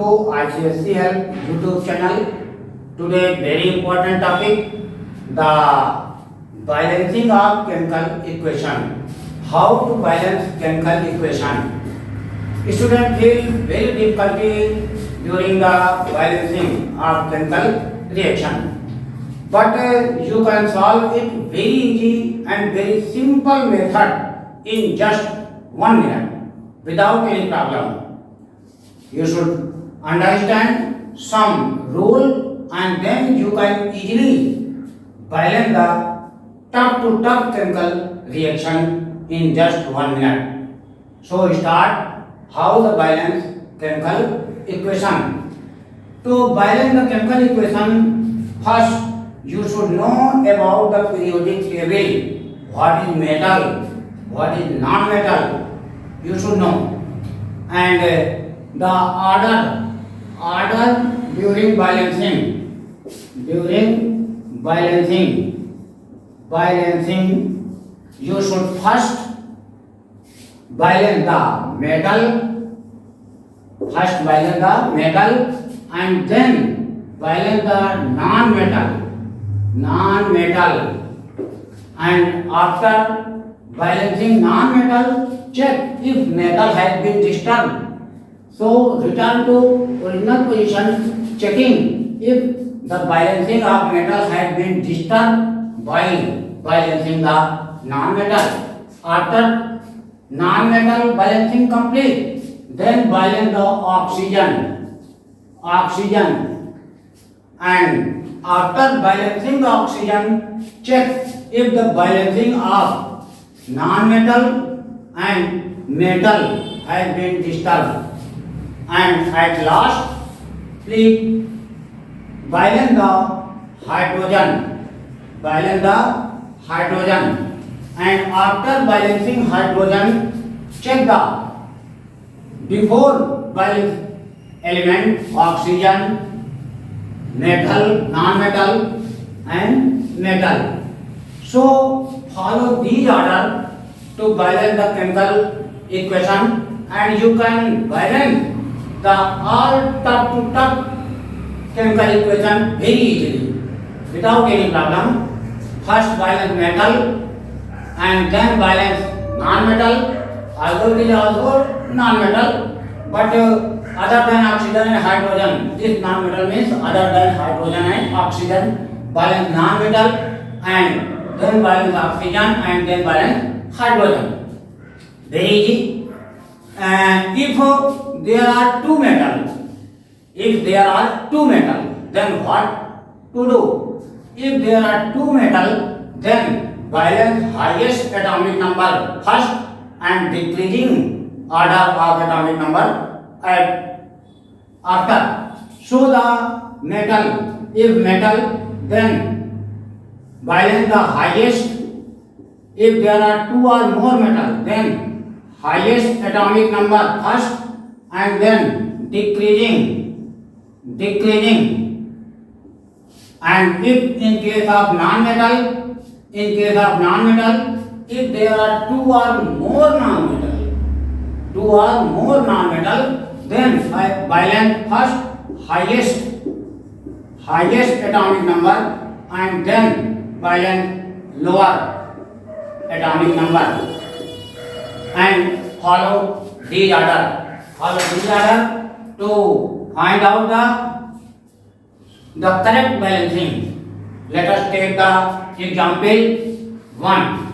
ICSCL YouTube channel. Today very important topic, the balancing of chemical equation. How to balance chemical equation? Students feel very difficulty during the balancing of chemical reaction. But you can solve it very easy and very simple method in just 1 minute without any problem. You should understand some rule and then you can easily balance the tough to tough chemical reaction in just 1 minute. So start how the balance chemical equation. To balance the chemical equation, first you should know about the periodic table. What is metal, what is non-metal, you should know. And the order during balancing, you should first balance the metal, and then balance the non-metal, and after balancing non-metal, check if metal has been disturbed. So return to original position, checking if the balancing of metal has been disturbed by balancing the non-metal. After non-metal balancing complete, then balance the oxygen, and after balancing the oxygen, check if the balancing of non-metal and metal has been disturbed. And at last, please balance the hydrogen, and after balancing hydrogen, check the before balance element oxygen, metal, non-metal and metal. So follow these order to balance the chemical equation, and you can balance the all tough to tough chemical equation very easily without any problem. First balance metal and then balance non-metal, although it is also non-metal, but other than oxygen and hydrogen. This non-metal means other than hydrogen and oxygen. Balance non-metal and then balance oxygen and then balance hydrogen. Very easy. And if there are two metals, then what to do? If there are two metals, then balance highest atomic number first and decreasing order of atomic number after. So the metal, if metal, then balance the highest. If there are two or more metals, then highest atomic number first and then decreasing. And if in case of non-metal, if there are two or more non-metal, then balance first highest atomic number and then balance lower atomic number, and follow these order to find out the correct balancing. Let us take the example 1.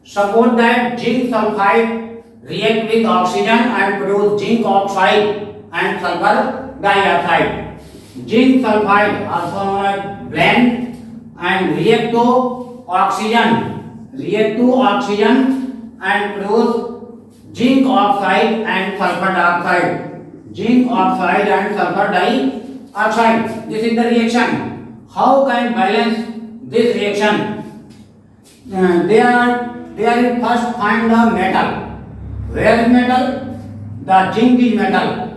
Suppose that zinc sulfide react with oxygen and produce zinc oxide and sulfur dioxide. Zinc sulfide, also known as blend, and react to oxygen and produce zinc oxide and sulfur dioxide. Zinc oxide and sulfur dioxide. This is the reaction. How can balance this reaction? There is first find the metal. Where is metal? The zinc is metal.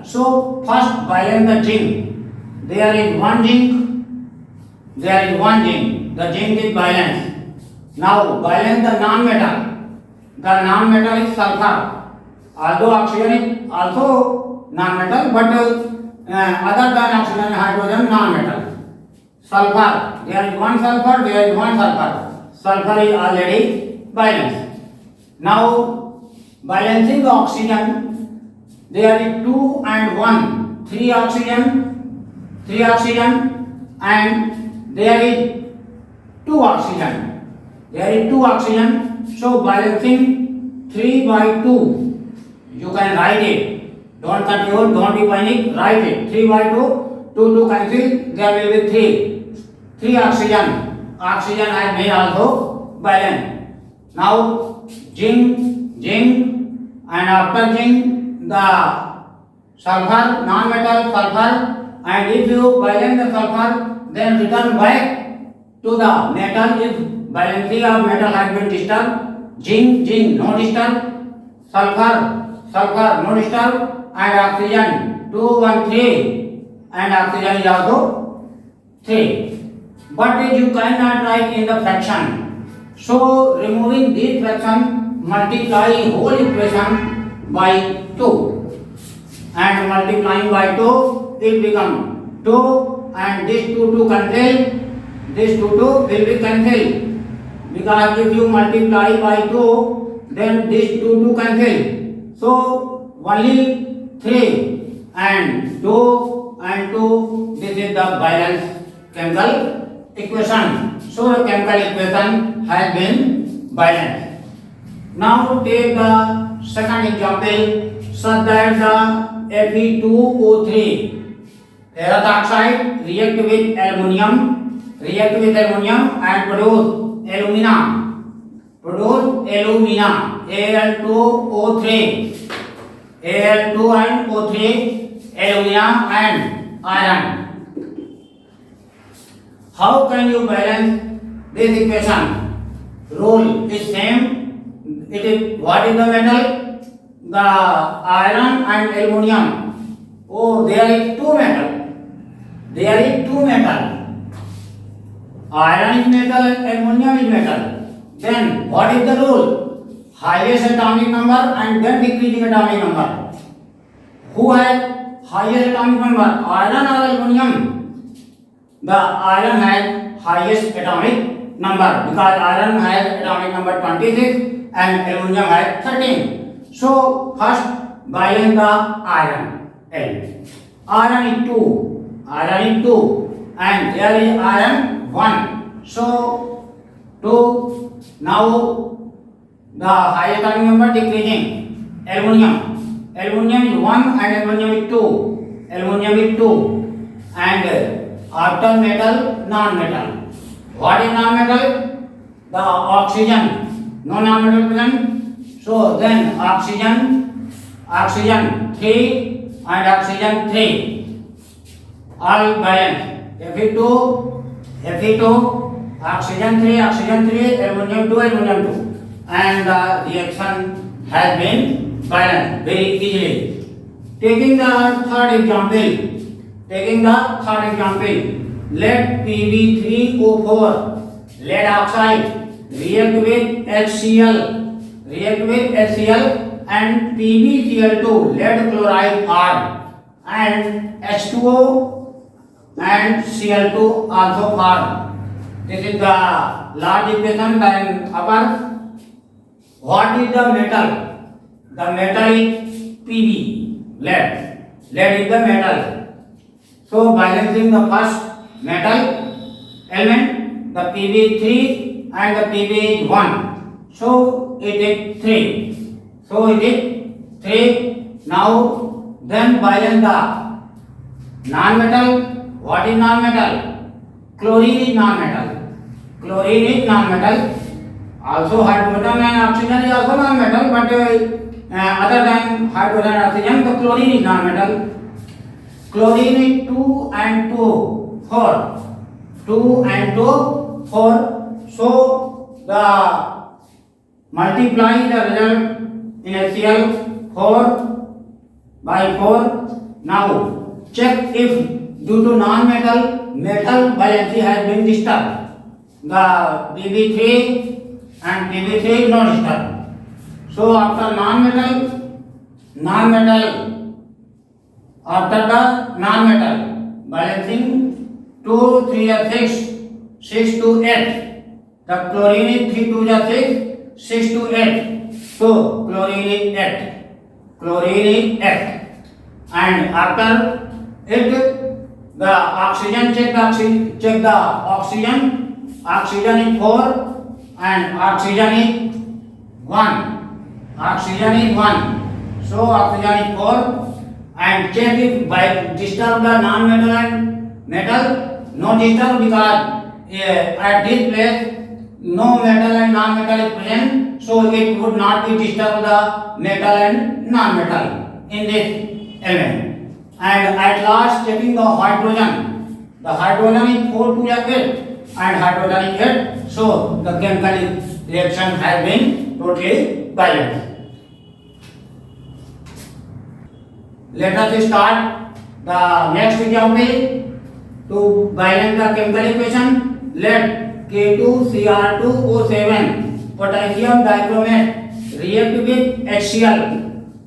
So first balance the zinc. There is one zinc. The zinc is balanced. Now balance the non-metal. The non-metal is sulfur. Although oxygen is also non-metal, but other than oxygen and hydrogen, non-metal. Sulfur, there is one sulfur, there is one sulfur. Sulfur is already balanced. Now, balancing the oxygen, there is 2 and 1, 3 oxygen, and there is 2 oxygen. There is 2 oxygen, so balancing 3 by 2. You can write it. Don't confuse, don't be panic, write it. 3 by 2, 2 cancel, there will be 3. 3 oxygen. Oxygen has been also balanced. Now, zinc, and after zinc, the sulfur, non-metal sulfur, and if you balance the sulfur, then return back to the metal if balancing of metal has been disturbed. Zinc, no disturb. Sulfur, no disturb. And oxygen, 2, 1, 3. And oxygen is also 3. But you cannot write in the fraction. So, removing this fraction, multiply whole equation by 2. And multiplying by 2, it becomes 2, and this 2 cancel. This 2 will be cancelled. Because if you multiply by 2, then this 2 cancel. So, only 3 and 2 and 2, this is the balanced chemical equation. So, the chemical equation has been balanced. Now, take the second example, such that the Fe2O3 ferrous oxide react with aluminium and produce alumina. Al2 and O3, alumina and iron. How can you balance this equation? Rule is same. It is what is the metal? The iron and aluminium. Oh, there is two metal. Iron is metal, aluminium is metal. Then what is the rule? Highest atomic number and then decreasing atomic number. Who has highest atomic number? Iron or aluminium? The iron has highest atomic number because iron has atomic number 26 and aluminium has 13. So first balance the iron element. Iron is 2 and there is iron 1. So 2. Now the highest atomic number decreasing. Aluminium is 1 and aluminium is 2. And after metal, non-metal. What is non-metal? The oxygen. No non-metal present. So then oxygen 3 and oxygen 3. All balanced. Fe2, oxygen 3, aluminium 2. And the reaction has been balanced very easily. Taking the third example, let Pb3O4 lead oxide react with HCl and PbCl2 lead chloride R and H2O and Cl2 also form. This is the large equation. Then upper. What is the metal? The metal is Pb, lead. Lead is the metal. So balancing the first metal element, the Pb3 and the Pb is 1. So it is 3. Now then balance the non-metal. What is non-metal? Chlorine is non-metal. Also hydrogen and oxygen is also non-metal, but other than hydrogen and oxygen, the chlorine is non-metal. Chlorine is 2 and 2, 4. So the multiply the result in HCl 4 by 4. Now check if due to non-metal, metal valency has been disturbed. The Pb3 and Pb3 is not disturbed. So after non-metal After the non-metal, balancing 2, 3 are 6, 6 to 8. The chlorine is 3 to 6, 6 to 8. So chlorine is 8. Chlorine is 8. And after it, the oxygen, check the oxygen. Oxygen is 4 and oxygen is 1. Oxygen is 1. So oxygen is 4. And check if by disturb the non-metal and metal. No disturb because at this place no metal and non-metal is present. So it would not be disturb the metal and non-metal in this element. And at last checking the hydrogen. The hydrogen is 4 to 8 and hydrogen is 8. So the chemical reaction has been totally balanced. Let us start the next example to balance the chemical equation. Let K2Cr2O7 potassium dichromate react with HCl.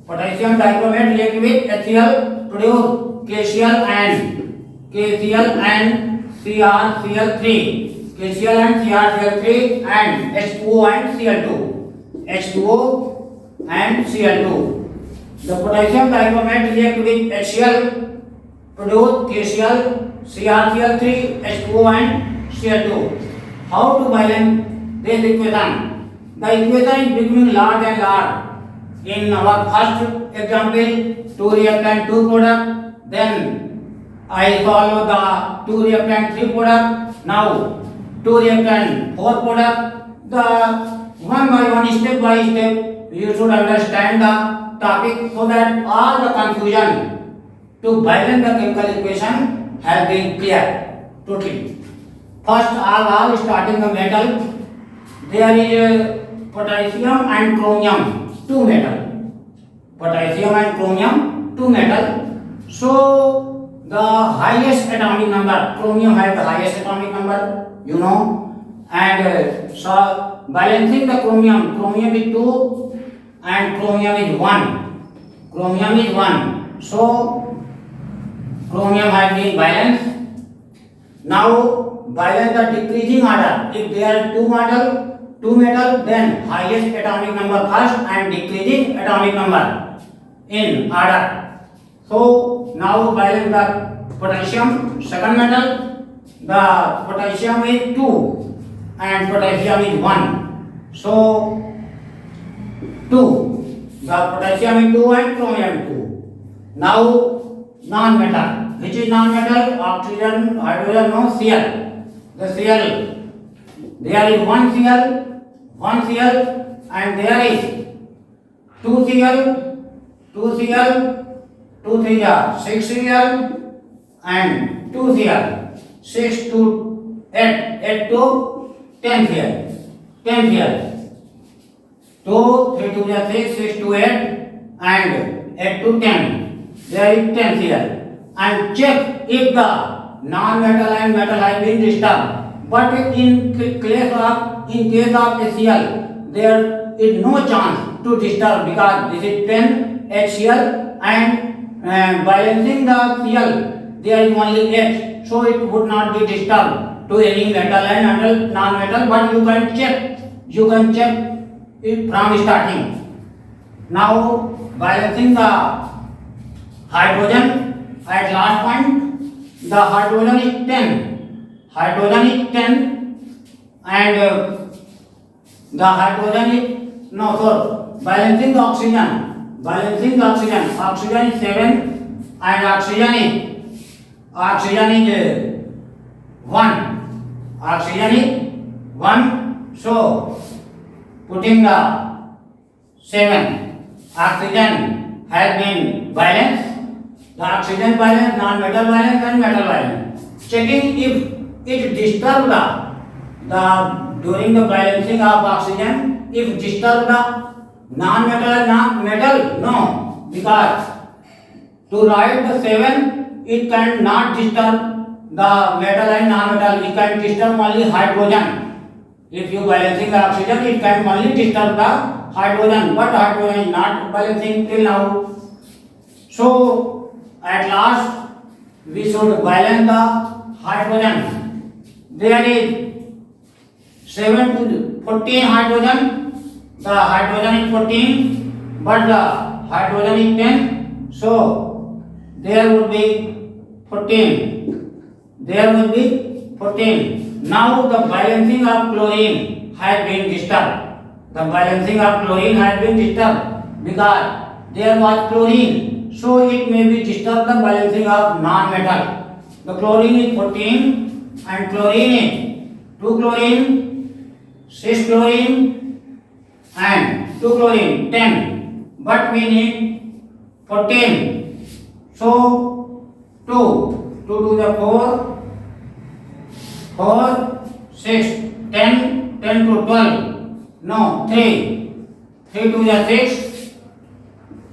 Potassium dichromate react with HCl produce KCl and CrCl3. KCl and CrCl3 and H2O and Cl2. H2O and Cl2. The potassium dichromate react with HCl produce KCl, CrCl3, H2O and Cl2. How to balance this equation? The equation is becoming large and large. In our first example, 2 reactant 2 product. Then I follow the 2 reactant 3 product. Now 2 reactant 4 product. The one by one, step by step, you should understand the topic so that all the confusion to balance the chemical equation has been clear totally. First, all starting the metal, there is potassium and chromium, 2 metal. Potassium and chromium, 2 metal. So the highest atomic number, chromium has the highest atomic number, you know, and so balancing the chromium is 2 and chromium is 1. Chromium is 1. So chromium has been balanced. Now balance the decreasing order. If there are 2 metal, then highest atomic number first and decreasing atomic number in order. So now balance the potassium, second metal. The potassium is 2 and potassium is 1. So 2. The potassium is 2 and chromium is 2. Now non-metal. Which is non-metal? Oxygen, hydrogen, no, Cl. The Cl. There is 1 Cl and there is 2 Cl, 2 3 are 6 Cl and 2 Cl. 6 to 8, 8 to 10 Cl. 10 Cl. 2, 3 to 6, 6 to 8 and 8 to 10. There is 10 Cl. And check if the non-metal and metal have been disturbed. But in case of HCl, there is no chance to disturb because this is 10 HCl and balancing the Cl, there is only H. So it would not be disturbed to any metal and non-metal. But you can check it from starting. Now balancing the hydrogen at last point, the hydrogen is 10 and the hydrogen is balancing the oxygen, oxygen is 7 and oxygen is 1. So putting the 7, oxygen has been balanced. The oxygen balance, non-metal balance and metal balance. Checking if it disturbs the during the balancing of oxygen, if disturb the non-metal and non-metal, no, because to write the 7, it cannot disturb the metal and non-metal. It can disturb only hydrogen. If you balancing the oxygen, it can only disturb the hydrogen, but hydrogen is not balancing till now. So at last we should balance the hydrogen. There is 7 to 14 hydrogen. The hydrogen is 14, but the hydrogen is 10. So there would be 14. There would be 14. Now the balancing of chlorine has been disturbed. The balancing of chlorine has been disturbed because there was chlorine. So it may be disturbed the balancing of non-metal. The chlorine is 14 and chlorine is 2 chlorine, 6 chlorine and 2 chlorine 10. But we need 14. So 2 to the 4, 6, 10, 10 to 12. No, 3 to the 6,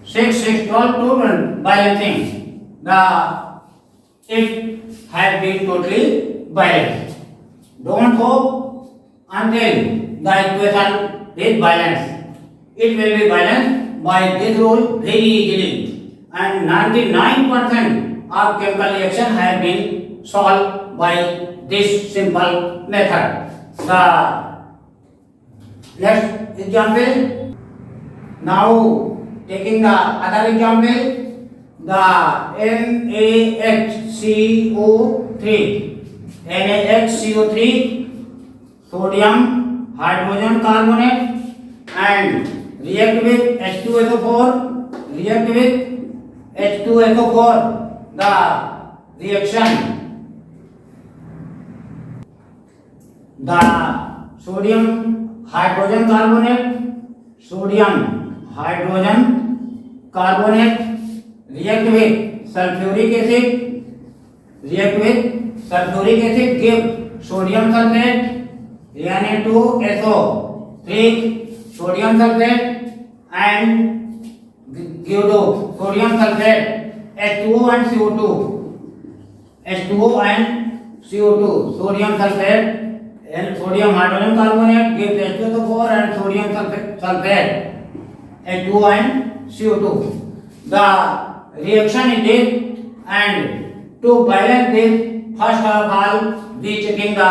6, 12, 2 balancing. It has been totally balanced. Don't hope until the equation is balanced. It will be balanced by this rule very easily. And 99% of chemical reaction has been solved by this simple method. The next example. Now taking the other example, the NaHCO3, sodium hydrogen carbonate, and react with H2SO4, the reaction. The sodium hydrogen carbonate react with sulfuric acid, give sodium sulfate, Na2SO3 sodium sulfate, and give the sodium sulfate H2O and CO2, sodium sulfate and sodium hydrogen carbonate gives H2SO4 and sodium sulfate H2O and CO2. The reaction is this, and to balance this, first of all we checking the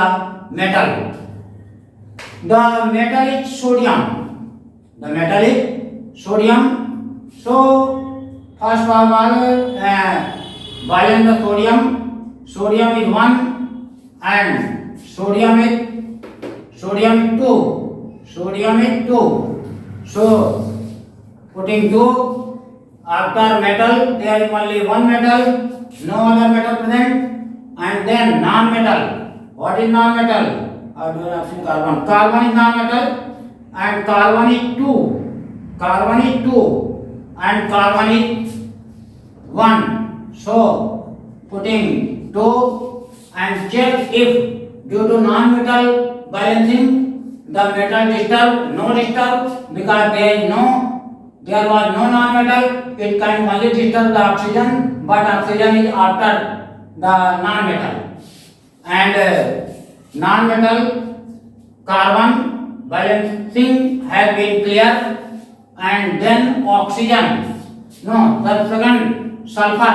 metal. The metal is sodium. So first of all balance the sodium. Sodium is 1 and sodium is 2. So putting 2 after metal, there is only one metal, no other metal present, and then non-metal. What is non-metal? Carbon. Carbon is non-metal, and carbon is 2, and carbon is 1. So putting 2 and check if due to non-metal balancing the metal disturb, no disturb, because there was no non-metal, it can only disturb the oxygen, but oxygen is after the non-metal. And non-metal carbon balancing has been clear, and then oxygen. No, the second sulfur.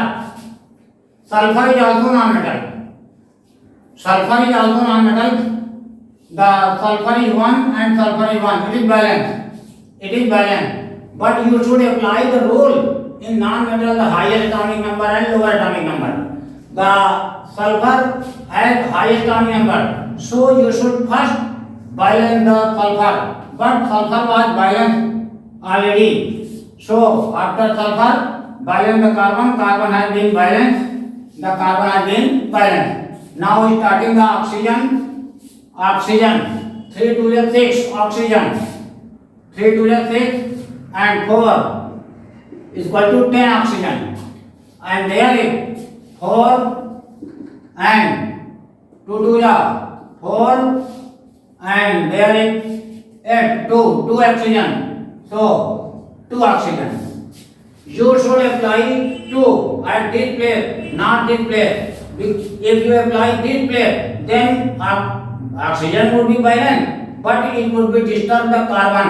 Sulfur is also non-metal. The sulfur is 1 and sulfur is 1. It is balanced. But you should apply the rule in non-metal, the highest atomic number and lower atomic number. The sulfur has highest atomic number, so you should first balance the sulfur. But sulfur was balanced already. So after sulfur, balance the carbon. Carbon has been balanced. Now starting the oxygen. 3 to the 6 oxygen. 3 to the 6 and 4 is equal to 10 oxygen. And there is 4 and 2 to the 4 and there is 8, 2 oxygen. So 2 oxygen. You should apply 2 at this place, not this place. If you apply this place, then oxygen would be balanced, but it would be disturb the carbon.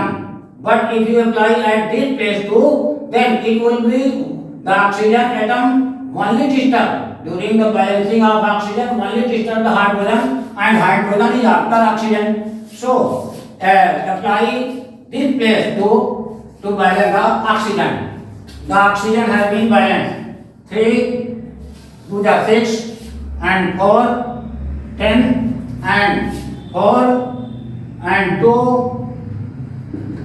But if you apply at this place too, then it will be the oxygen atom only disturb during the balancing of oxygen, only disturb the hydrogen, and hydrogen is after oxygen. So apply this place to balance the oxygen. The oxygen has been balanced. 3 to the 6 and 4, 10 and 4 and 2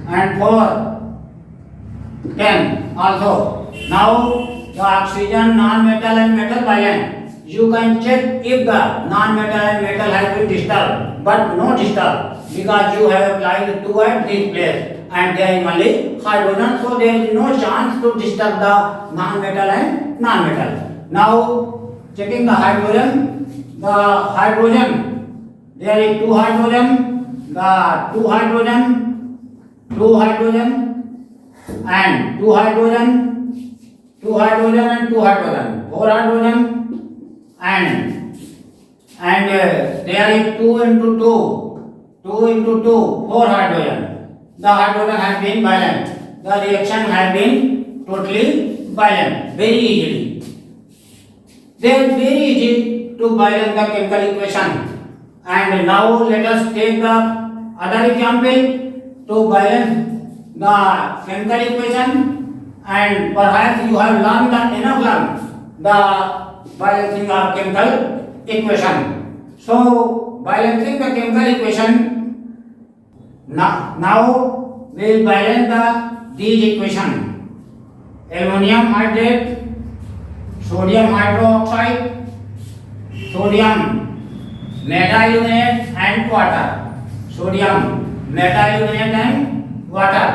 and 4, 10 also. Now the oxygen, non-metal and metal balance. You can check if the non-metal and metal has been disturbed, but no disturb because you have applied 2 at this place and there is only hydrogen, so there is no chance to disturb the non-metal and non-metal. Now checking the hydrogen, there is 2 hydrogen, the 2 hydrogen, 2 hydrogen and 2 hydrogen, 2 hydrogen and 2 hydrogen, 4 hydrogen and there is 2 into 2, 4 hydrogen. The hydrogen has been balanced. The reaction has been totally balanced, very easily. They are very easy to balance the chemical equation. And now let us take the other example to balance the chemical equation, and perhaps you have learned the balancing of chemical equation. So balancing the chemical equation, now we will balance these equations: ammonium hydrate, sodium hydroxide, sodium metaluminate and water. Sodium metaluminate and water.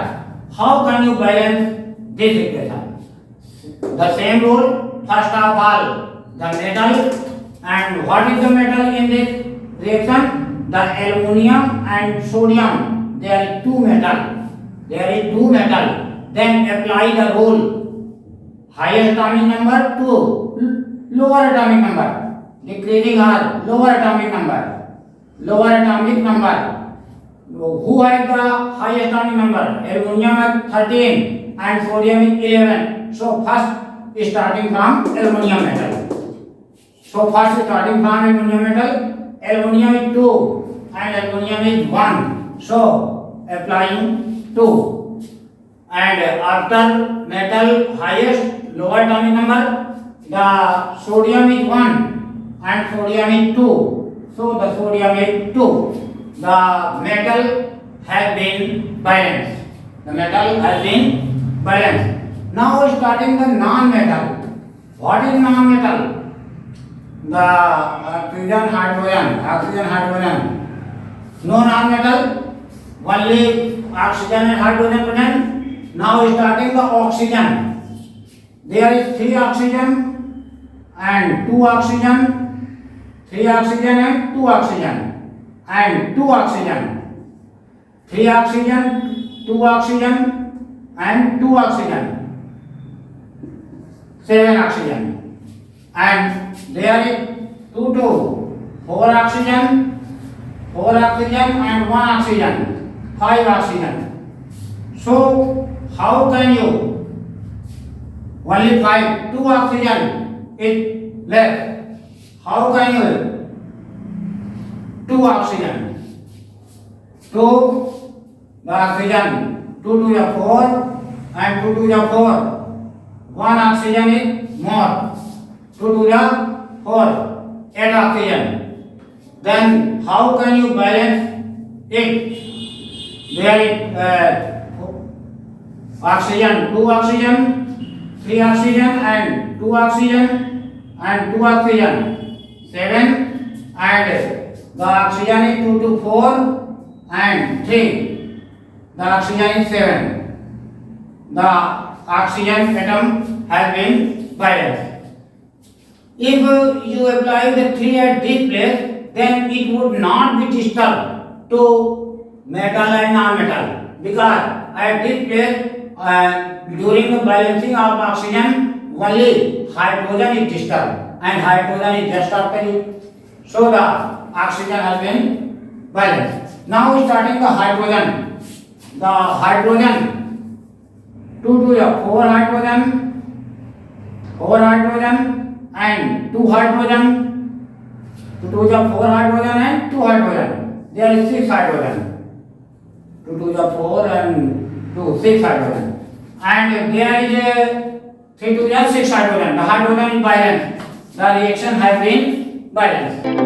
How can you balance this equation? The same rule. First of all, the metal, and what is the metal in this reaction? The aluminum and sodium. There is 2 metal. Then apply the rule. Higher atomic number to lower atomic number. Decreasing or lower atomic number. Who has the highest atomic number? Aluminum at 13 and sodium is 11. So first starting from aluminum metal. Aluminum is 2 and aluminum is 1. So applying 2. And after metal highest lower atomic number, the sodium is 1 and sodium is 2. So the sodium is 2. The metal has been balanced. Now starting the non-metal. What is non-metal? The oxygen, hydrogen. No non-metal, only oxygen and hydrogen present. Now starting the oxygen. There is 3 oxygen and 2 oxygen, 3 oxygen and 2 oxygen, and 2 oxygen, 3 oxygen, 2 oxygen and 2 oxygen, 7 oxygen, and there is 4 oxygen and 1 oxygen, 5 oxygen. So how can you? Only 2 oxygen is left. How can you? 2 oxygen. 2 the oxygen. 2 to the 4 and 2 to the 4. 1 oxygen is more. 2 to the 4. 8 oxygen. Then how can you balance it? There is oxygen, 2 oxygen, 3 oxygen and 2 oxygen and 2 oxygen, 7, and the oxygen is 2 to 4 and 3. The oxygen is 7. The oxygen atom has been balanced. If you apply the 3 at this place, then it would not be disturbed to metal and non-metal, because at this place during the balancing of oxygen only hydrogen is disturbed and hydrogen is just after it. So the oxygen has been balanced. Now starting the hydrogen. The hydrogen, 2 to the 4 hydrogen, hydrogen, 2 2s are 4 hydrogen and 2 hydrogen. There is 6 hydrogen. 2 2s are 4 and 2 6 hydrogen. And there is a 3 2s are 6 hydrogen. The hydrogen is balanced. The reaction has been balanced.